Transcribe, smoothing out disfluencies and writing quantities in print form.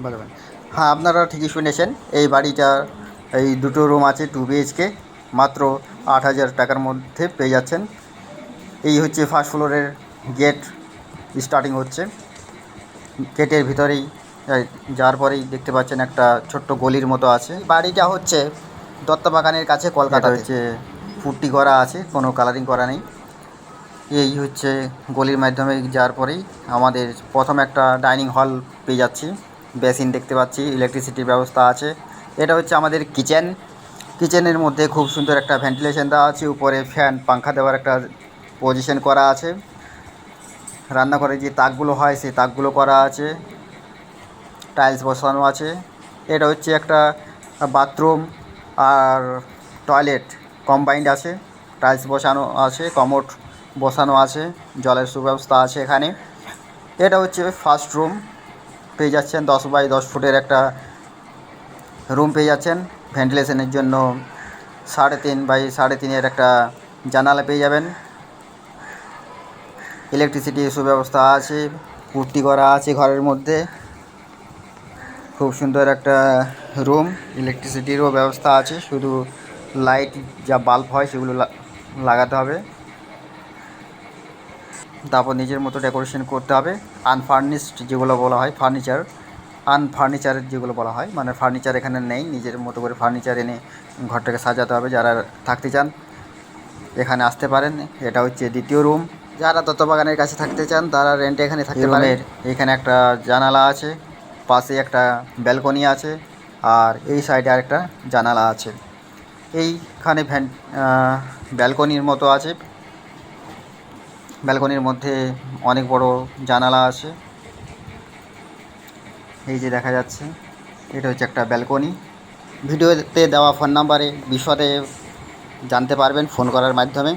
বলবেন। হ্যাঁ, আপনারা ঠিকই শুনেছেন। এই বাড়িটা এই দুটো রুম আছে, 2 বিএইচকে, মাত্র 8,000 টাকার মধ্যে পেয়ে যাচ্ছেন। এই হচ্ছে ফার্স্ট ফ্লোরের গেট, স্টার্টিং হচ্ছে। গেটের ভিতরেই যাওয়ার পরেই দেখতে পাচ্ছেন একটা ছোট্ট গলির মতো আছে। বাড়িটা হচ্ছে দত্তবাগানের কাছে, কলকাতা হচ্ছে। পুট্টি করা আছে, কোনো কালারিং করা নেই। এই হচ্ছে গলির মাধ্যমে যাওয়ার পরেই আমাদের প্রথম একটা ডাইনিং হল পেয়ে যাচ্ছি। বেসিন দেখতে পাচ্ছি, ইলেকট্রিসিটির ব্যবস্থা আছে। এটা হচ্ছে আমাদের কিচেন। কিচেনের মধ্যে খুব সুন্দর একটা ভেন্টিলেশন দেওয়া আছে, উপরে ফ্যান পাংখা দেওয়ার একটা পজিশন করা আছে। রান্নাঘরে যে তাকগুলো হয় সেই তাকগুলো করা আছে, টাইলস বসানো আছে। এটা হচ্ছে একটা বাথরুম আর টয়লেট কম্বাইন্ড আছে, টাইলস বসানো আছে, কমোড বসানো আছে, জলের সুব্যবস্থা আছে এখানে। এটা হচ্ছে ফার্স্ট রুম, পেয়ে যাচ্ছেন 10 বাই 10 ফুটের একটা রুম পেয়ে যাচ্ছেন। ভেন্টিলেশনের জন্য 3.5 বাই 3.5 একটা জানালা পেয়ে যাবেন। ইলেকট্রিসিটির সুব্যবস্থা আছে, পুট্টি করা আছে ঘরের মধ্যে। খুব সুন্দর একটা রুম, ইলেকট্রিসিটিরও ব্যবস্থা আছে, শুধু লাইট যা বাল্ব হয় সেগুলো লাগাতে হবে। তারপর নিজের মতো ডেকোরেশন করতে হবে। আনফার্নিশড যেগুলো বলা হয়, আনফার্নিচারের যেগুলো বলা হয়, মানে ফার্নিচার এখানে নেই, নিজের মতো করে ফার্নিচার এনে ঘরটাকে সাজাতে হবে। যারা থাকতে চান এখানে আসতে পারেন। এটা হচ্ছে দ্বিতীয় রুম। যারা দত্তবাগানের কাছে থাকতে চান তারা রেন্টে এখানে থাকতে পারেন। এখানে একটা জানালা আছে, পাশে একটা ব্যালকনি আছে, আর এই সাইডে আরেকটা জানালা আছে। এইখানে ব্যালকনির মতো আছে, ব্যালকনির মধ্যে অনেক বড় জানালা আছে, এই যে দেখা যাচ্ছে। এটা হচ্ছে একটা ব্যালকনি। ভিডিওতে দেওয়া ফোন নাম্বারে বিশদে জানতে পারবেন ফোন করার মাধ্যমে।